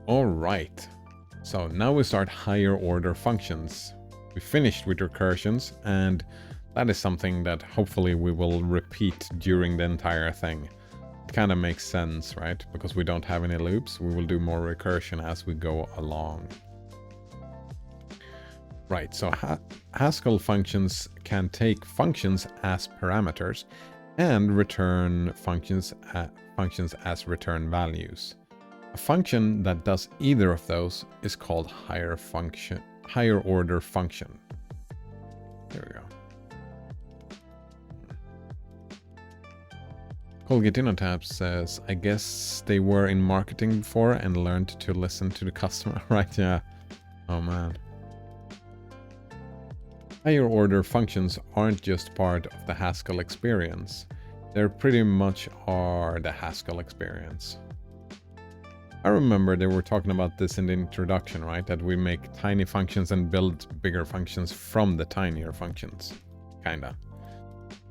All right. So now we start higher order functions. We finished with recursions, and that is something that hopefully we will repeat during the entire thing. It kind of makes sense, right? Because we don't have any loops, we will do more recursion as we go along. Right, so Haskell functions can take functions as parameters and return functions as return values. A function that does either of those is called higher order function. There we go. Colgate says, I guess they were in marketing before and learned to listen to the customer. Right, yeah. Oh man. Higher order functions aren't just part of the Haskell experience. They pretty much are the Haskell experience. I remember they were talking about this in the introduction, right? That we make tiny functions and build bigger functions from the tinier functions. Kinda.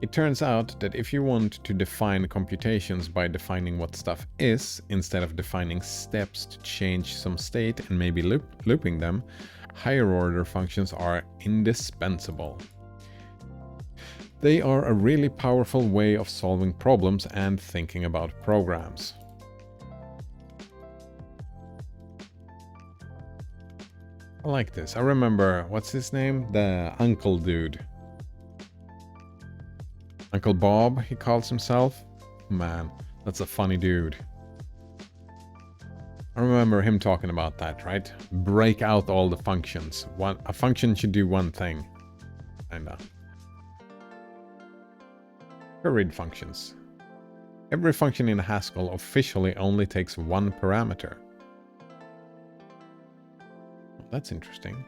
It turns out that if you want to define computations by defining what stuff is, instead of defining steps to change some state and maybe looping them, higher order functions are indispensable. They are a really powerful way of solving problems and thinking about programs. I like this. I remember, what's his name? The uncle dude. Uncle Bob, he calls himself. Man, that's a funny dude. I remember him talking about that, right? Break out all the functions. A function should do one thing. Kinda. Curried functions. Every function in Haskell officially only takes one parameter. That's interesting.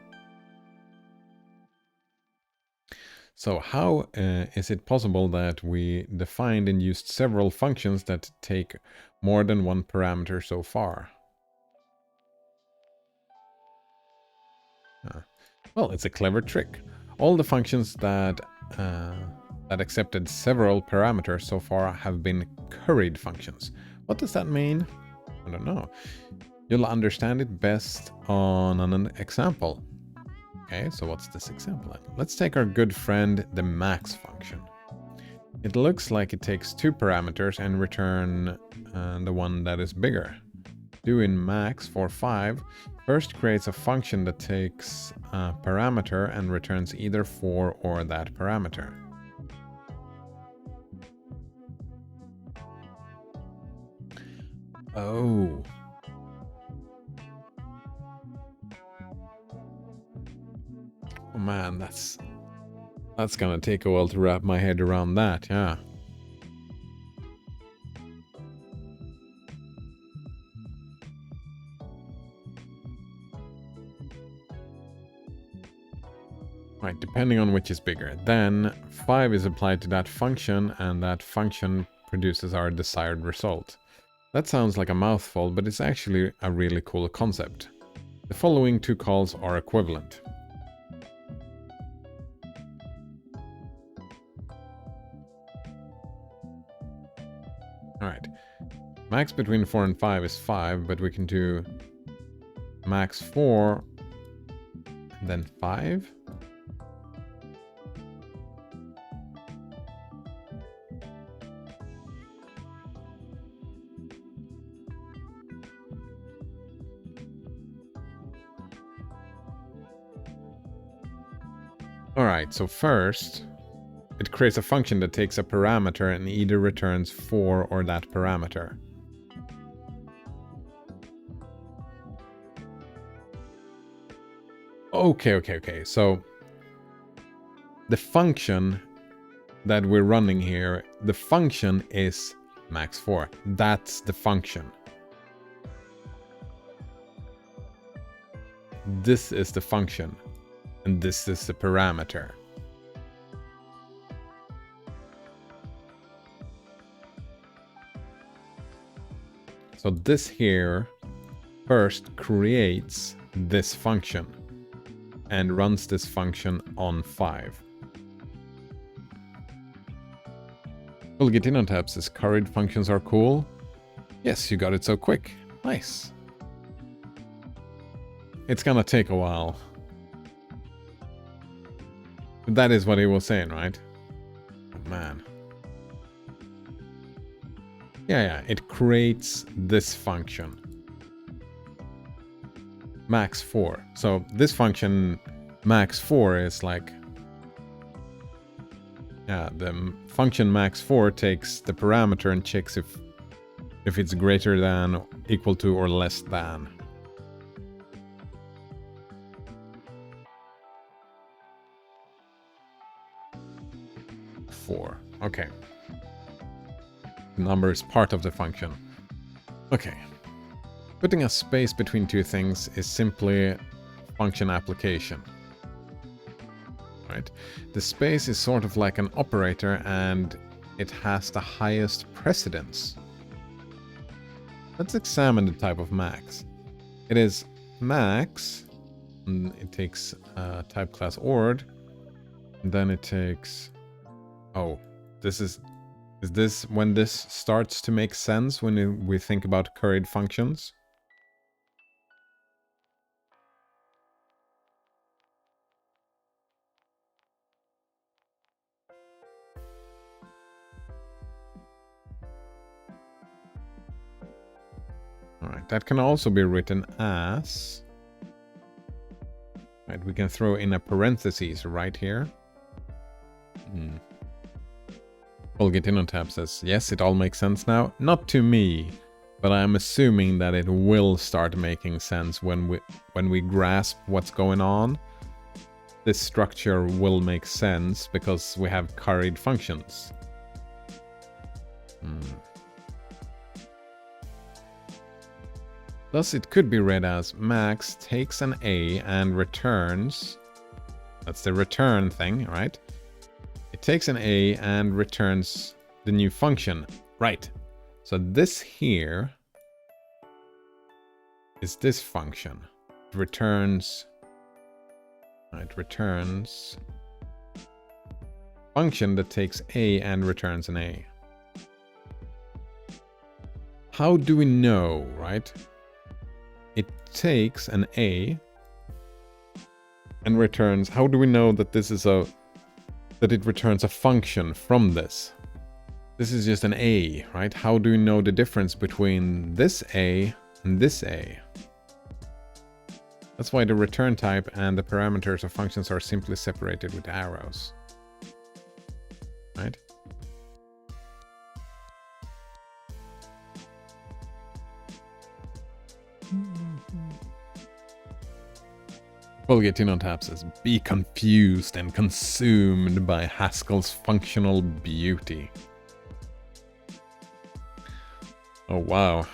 So how is it possible that we defined and used several functions that take more than one parameter so far? Well, it's a clever trick. All the functions that accepted several parameters so far have been curried functions. What does that mean? I don't know. You'll understand it best on an example. Okay, so what's this example? Let's take our good friend, the max function. It looks like it takes two parameters and return the one that is bigger. Doing max for 5 first creates a function that takes a parameter and returns either 4 or that parameter. Oh. Oh man, that's gonna take a while to wrap my head around that, yeah. Right, depending on which is bigger. Then 5 is applied to that function, and that function produces our desired result. That sounds like a mouthful, but it's actually a really cool concept. The following two calls are equivalent. Alright, max between 4 and 5 is 5, but we can do max 4 and then 5. Alright, so first, it creates a function that takes a parameter and either returns 4 or that parameter. Okay. So the function that we're running here, the function is max 4. That's the function. This is the function, and this is the parameter. So this here first creates this function and runs this function on 5. We'll get in on tabs. Says curried functions are cool. Yes, you got it so quick. Nice. it's gonna take a while. But that is what he was saying, right? Oh, man. Yeah, it creates this function. max4. So this function max4 is like... Yeah, the function max4 takes the parameter and checks if it's greater than, equal to, or less than. Four. Okay. The number is part of the function. Okay. Putting a space between two things is simply function application. Right? The space is sort of like an operator and it has the highest precedence. Let's examine the type of max. It is max, and it takes type class ord, and then it takes... Oh, is this when this starts to make sense when we think about curried functions? Alright, that can also be written as... Right, we can throw in a parentheses right here. Tab says, yes, it all makes sense now. Not to me, but I'm assuming that it will start making sense when we grasp what's going on. This structure will make sense because we have curried functions. Thus, it could be read as max takes an A and returns... That's the return thing, right? It takes an A and returns the new function. Right. So this here is this function. It returns... It returns... function that takes A and returns an A. How do we know, right? It takes an A and returns... How do we know that this is that it returns a function from this? This is just an A, right? How do we know the difference between this A and this A? That's why the return type and the parameters of functions are simply separated with arrows. Right? Tab says, be confused and consumed by Haskell's functional beauty. Oh wow,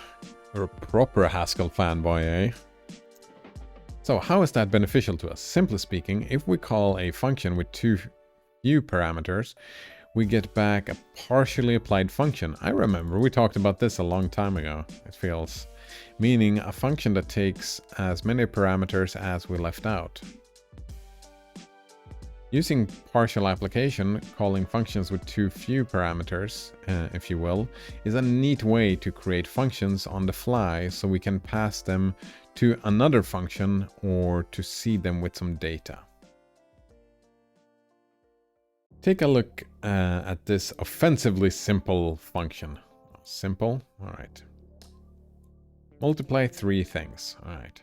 you're a proper Haskell fanboy, eh? So how is that beneficial to us? Simply speaking, if we call a function with too few parameters, we get back a partially applied function. I remember we talked about this a long time ago, it feels. Meaning a function that takes as many parameters as we left out. Using partial application, calling functions with too few parameters, if you will, is a neat way to create functions on the fly so we can pass them to another function or to see them with some data. Take a look at this offensively simple function. Simple? Alright. Multiply three things. Alright.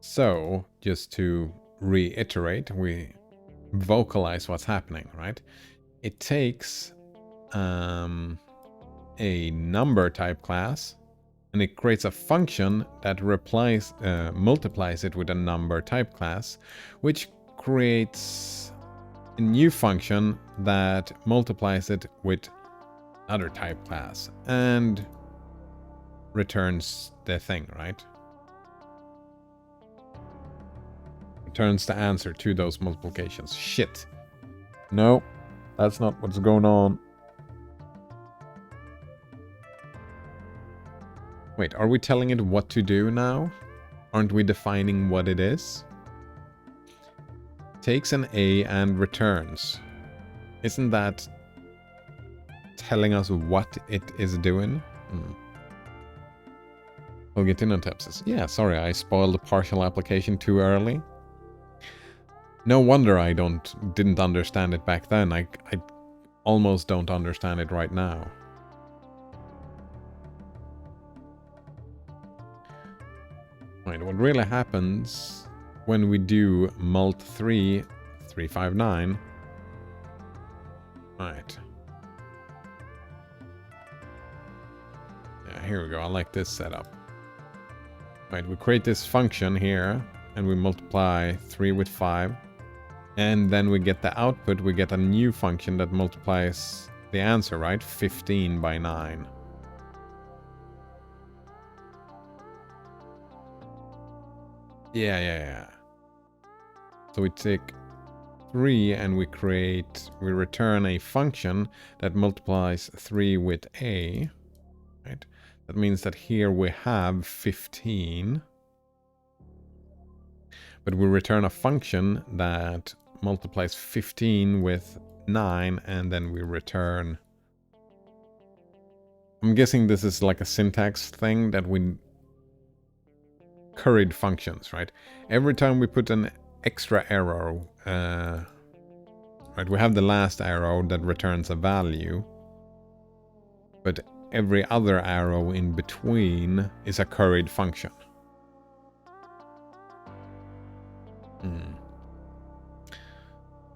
So, just to reiterate, we vocalize what's happening, right? It takes a number type class and it creates a function that multiplies it with a number type class, which creates a new function that multiplies it with other type class and returns the thing, right? Returns the answer to those multiplications. Shit. No, that's not what's going on. Wait, are we telling it what to do now? Aren't we defining what it is? Takes an A and returns. Isn't that telling us what it is doing? We'll get in on tips. Yeah, sorry, I spoiled the partial application too early. No wonder I didn't understand it back then. I almost don't understand it right now. Right, what really happens when we do mult3 359? Right. Yeah, here we go. I like this setup. Right, we create this function here, and we multiply 3 with 5. And then we get the output, we get a new function that multiplies the answer, right? 15 by 9. Yeah. So we take 3 and we return a function that multiplies 3 with a, right? That means that here we have 15. But we return a function that multiplies 15 with 9, and then we return... I'm guessing this is like a syntax thing that we... Curried functions, right? Every time we put an extra arrow, right, we have the last arrow that returns a value, but every other arrow in between is a curried function.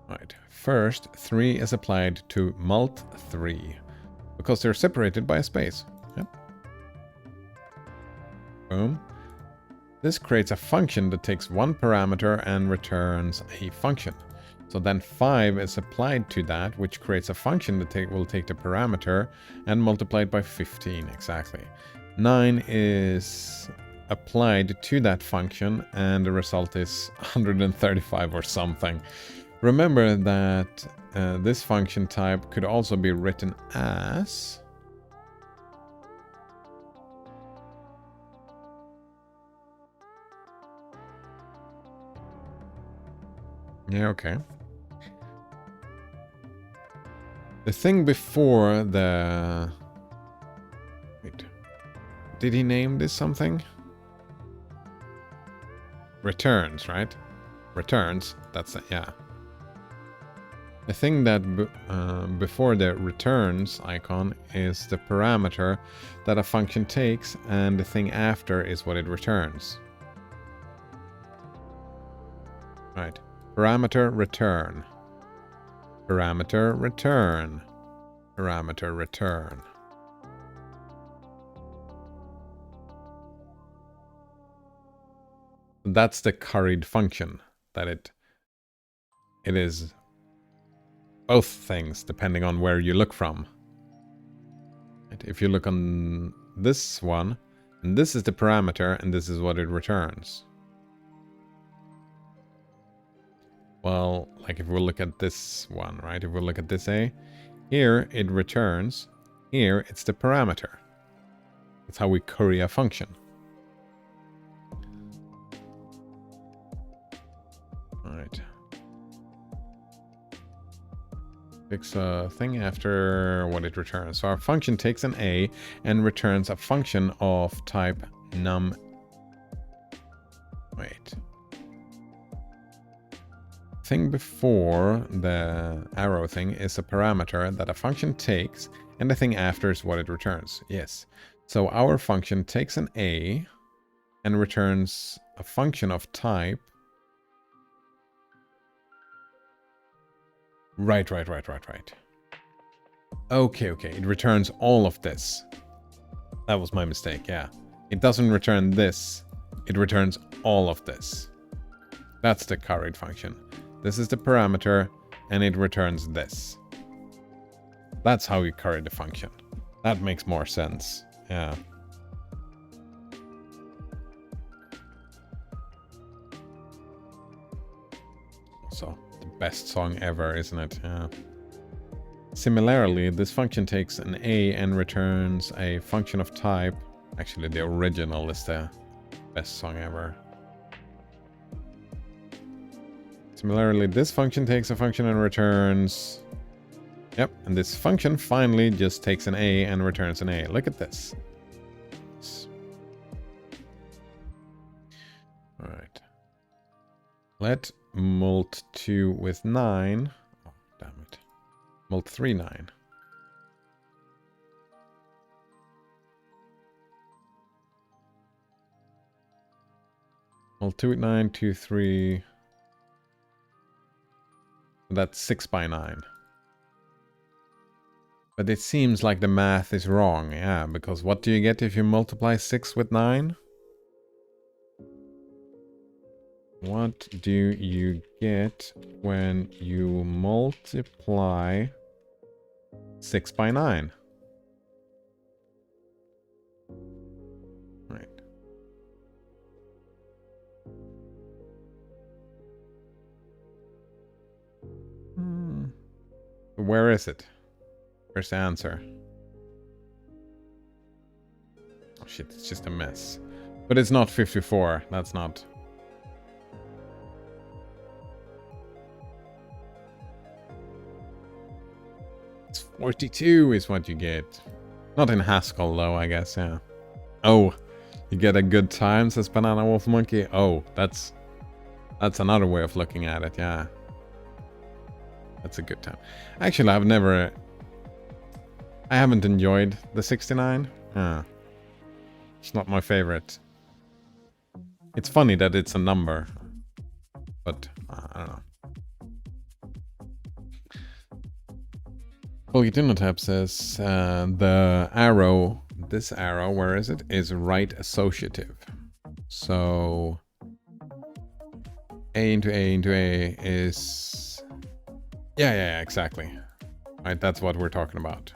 Right, first 3 is applied to mult3 because they're separated by a space. Yep. Boom. This creates a function that takes one parameter and returns a function. So then 5 is applied to that, which creates a function that will take the parameter and multiply it by 15 exactly. 9 is applied to that function, and the result is 135 or something. Remember that this function type could also be written as... Yeah, okay. The thing before the... Wait. Did he name this something? Returns, right? Returns. That's it, yeah. The thing that before the returns icon is the parameter that a function takes, and the thing after is what it returns. Right. Parameter return. Parameter return. Parameter return. That's the curried function. That it is both things depending on where you look from. If you look on this one, and this is the parameter, and this is what it returns. Well, like if we look at this one, right? If we look at this A, here it returns, here it's the parameter. That's how we curry a function. Alright. Fix a thing after what it returns. So our function takes an A and returns a function of type num... Wait. Thing before the arrow thing is a parameter that a function takes, and the thing after is what it returns. Yes. So our function takes an A and returns a function of type... Right. Okay. It returns all of this. That was my mistake, yeah. It doesn't return this. It returns all of this. That's the curried function. This is the parameter, and it returns this. That's how you curry the function. That makes more sense. Yeah. So, the best song ever, isn't it? Yeah. Similarly, this function takes an A and returns a function of type. Actually, the original is the best song ever. Similarly, this function takes a function and returns... Yep, and this function finally just takes an A and returns an A. Look at this. All right. Let mult2 with 9. Oh, damn it. Mult3 9. Mult2 with 9, 2, 3. That's 6 by 9. But it seems like the math is wrong, yeah, because what do you get if you multiply 6 with 9? What do you get when you multiply 6 by 9? Right. Where is it? Where's the answer? Oh shit, it's just a mess. But it's not 54. That's not. It's 42 is what you get. Not in Haskell though, I guess, yeah. Oh, you get a good time, says Banana Wolf Monkey. Oh, that's another way of looking at it, yeah. That's a good time. Actually, I haven't enjoyed the 69. It's not my favorite. It's funny that it's a number, but I don't know. Polgitinotab says the arrow, this arrow, where is it? Is right associative. So A into A into A is... Yeah, exactly. Right, that's what we're talking about.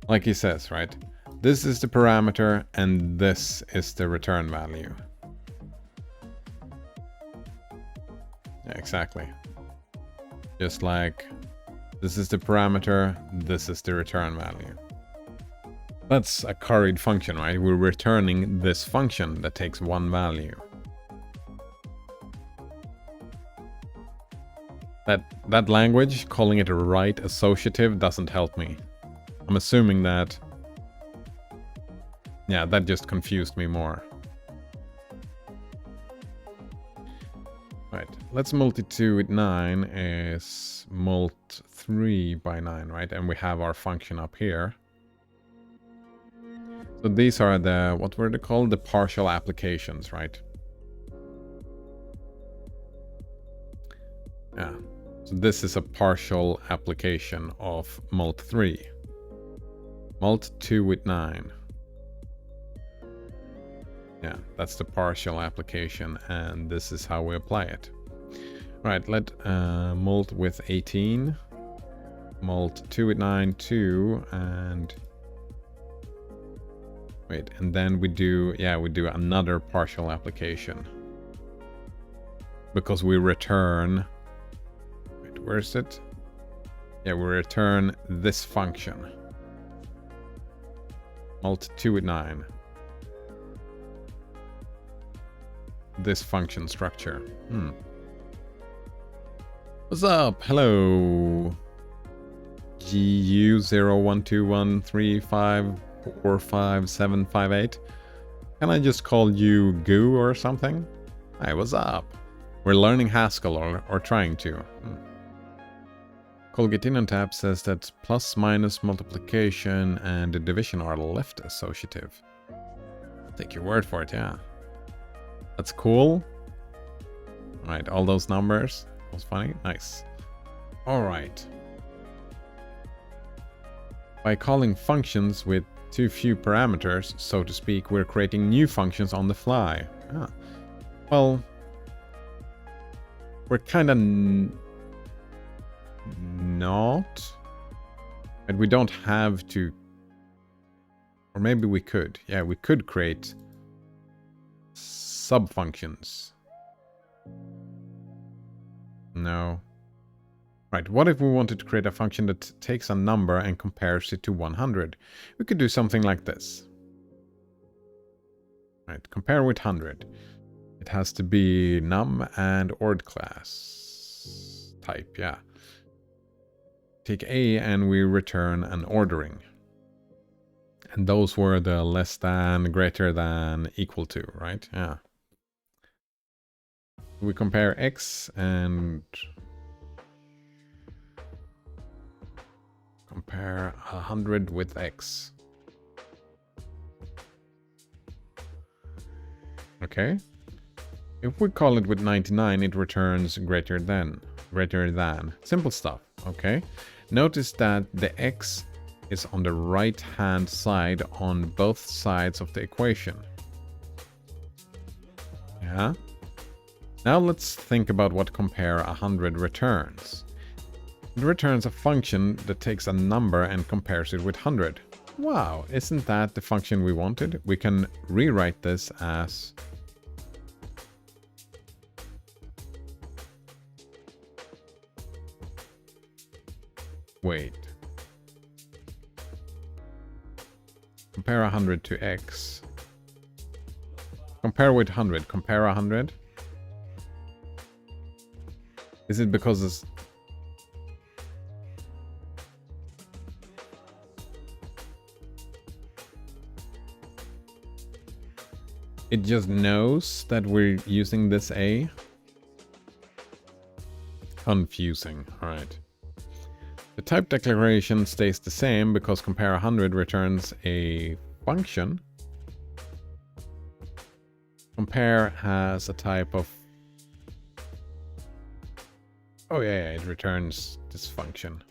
Like he says, right? This is the parameter and this is the return value. Yeah, exactly. Just like this is the parameter, this is the return value. That's a curried function, right? We're returning this function that takes one value. That language, calling it a right associative, doesn't help me. I'm assuming that... Yeah, that just confused me more. Right, let's multi2 with 9 is mult3 by 9, right? And we have our function up here. So these are the, what were they called? The partial applications, right? Yeah. So this is a partial application of mult3. Mult2 with 9. Yeah, that's the partial application, and this is how we apply it. Right, let mult with 18, mult2 with 9, 2, and... Wait, and then we do another partial application. Because we return... Wait, where is it? Yeah, we return this function. Mult2 with 9. This function structure. What's up? Hello. GU012135455758. Can I just call you Goo or something? Hey, what's up? We're learning Haskell or trying to. Colgatinontab says that plus minus multiplication and division are left associative. Take your word for it, yeah. That's cool. Alright, all those numbers. That was funny. Nice. Alright. By calling functions with too few parameters, so to speak, we're creating new functions on the fly. Well, we're kind of not. But we don't have to. Or maybe we could. Yeah, we could create subfunctions. No. Right, what if we wanted to create a function that takes a number and compares it to 100? We could do something like this. Right, compare with 100. It has to be num and ord class type, yeah. Take A and we return an ordering. And those were the less than, greater than, equal to, right? Yeah. We compare x and compare 100 with x. Okay. If we call it with 99, it returns greater than. Simple stuff, okay? Notice that the x is on the right-hand side on both sides of the equation. Yeah? Now let's think about what compare 100 returns. It returns a function that takes a number and compares it with 100. Wow, isn't that the function we wanted? We can rewrite this as... Wait. Compare 100 to x. Compare with 100. Compare 100. Is it because it's... It just knows that we're using this a? Confusing. Alright. The type declaration stays the same because compare 100 returns a function. Compare has a type of... Oh yeah, it returns this function.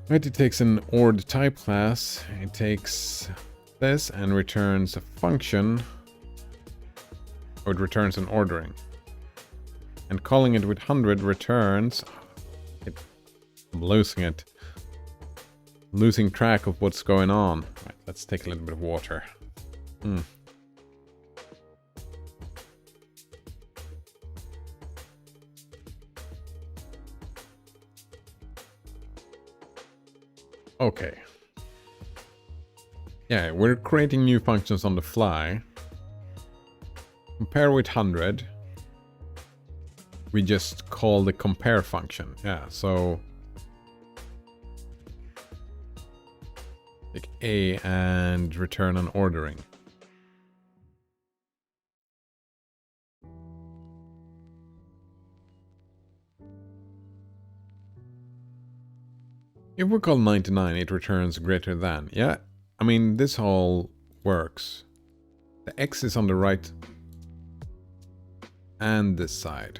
Right, it takes an ORD type class. It takes this and returns a function. Or it returns an ordering. And calling it with 100 returns... I'm losing it. Losing track of what's going on. Right, let's take a little bit of water. Okay. Yeah, we're creating new functions on the fly. Compare with 100. We just call the compare function. Yeah, so... Take A and return an ordering. If we call 99, it returns greater than. Yeah, I mean, this all works. The x is on the right and this side.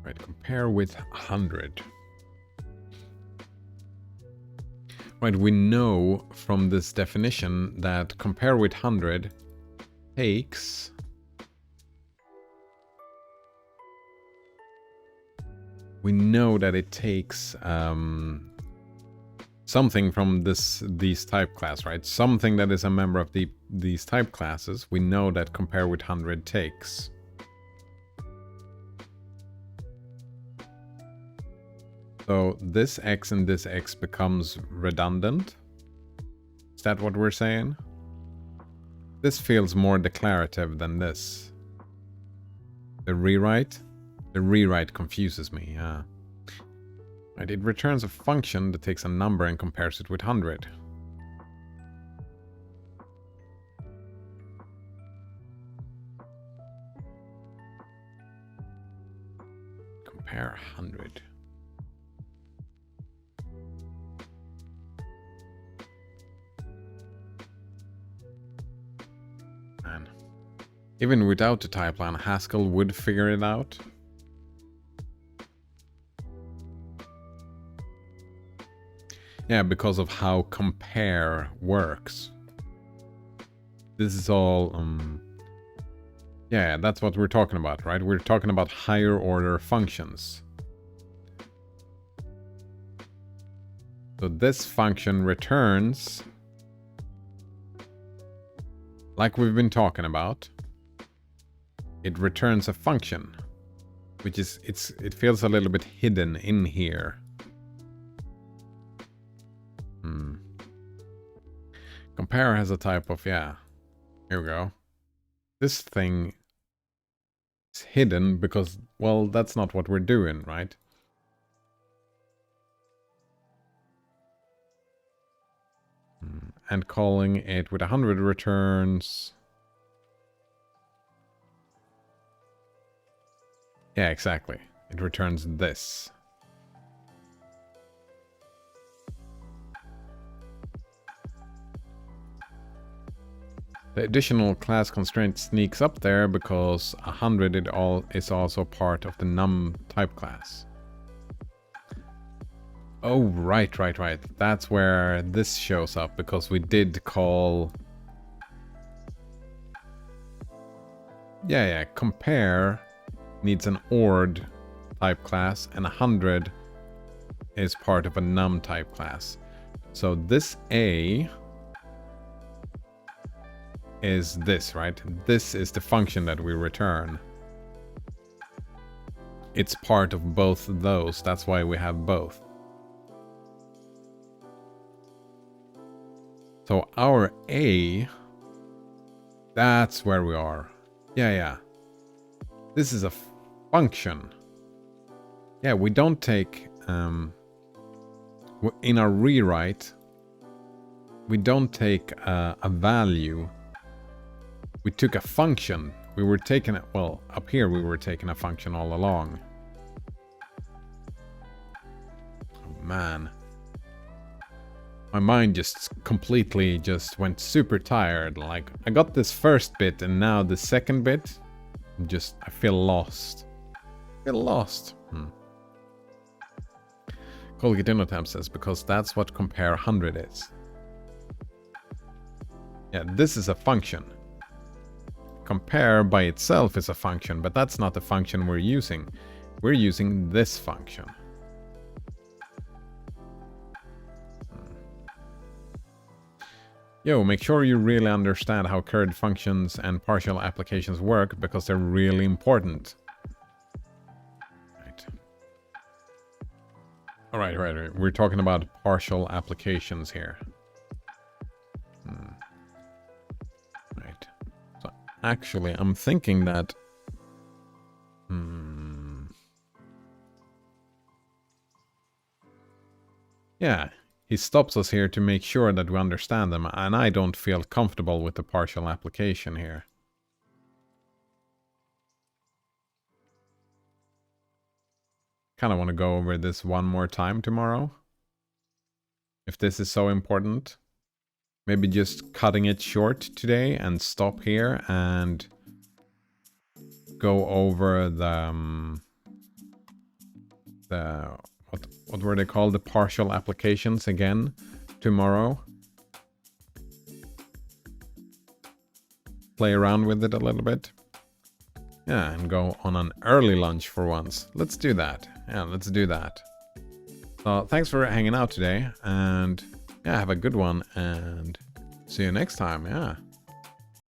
Right, compare with 100. Right, we know from this definition that compare with 100 takes... We know that it takes something from these type class, right? Something that is a member of these type classes. We know that compare with 100 takes. So this x and this x becomes redundant. Is that what we're saying? This feels more declarative than this. The rewrite? The rewrite confuses me, yeah. Right, it returns a function that takes a number and compares it with 100. Compare 100. Man. Even without the type line, Haskell would figure it out. Yeah, because of how compare works. This is all... yeah, that's what we're talking about, right? We're talking about higher order functions. So this function returns... Like we've been talking about. It returns a function. Which is... It feels a little bit hidden in here. Compare has a type of, yeah. Here we go. This thing It's hidden because, well, that's not what we're doing, right? And calling it with 100 returns. Yeah, exactly. It returns this. The additional class constraint sneaks up there because 100 is also part of the num type class. Oh, right. That's where this shows up, because we did call... Yeah, compare needs an ORD type class, and 100 is part of a num type class. So this A is this, right? This is the function that we return. It's part of both of those. That's why we have both. So our A, that's where we are. Yeah. This is a function. Yeah, we don't take... in our rewrite, we don't take a value. We took a function. We were taking it... Well, up here we were taking a function all along. Oh, man. My mind just completely just went super tired. Like, I got this first bit and now the second bit, I feel lost. Colgate Innotam says, because that's what compare 100 is. Yeah, this is a function. Compare by itself is a function, but that's not the function we're using. We're using this function. Yo, make sure you really understand how curried functions and partial applications work, because they're really important. Right. Right. We're talking about partial applications here. Right. So actually, I'm thinking that... Yeah. He stops us here to make sure that we understand them, and I don't feel comfortable with the partial application here. Kind of want to go over this one more time tomorrow. If this is so important. Maybe just cutting it short today and stop here and go over the what were they called? The partial applications again tomorrow. Play around with it a little bit. Yeah, and go on an early lunch for once. Let's do that. Yeah, let's do that. So thanks for hanging out today, and yeah, have a good one, and see you next time. Yeah.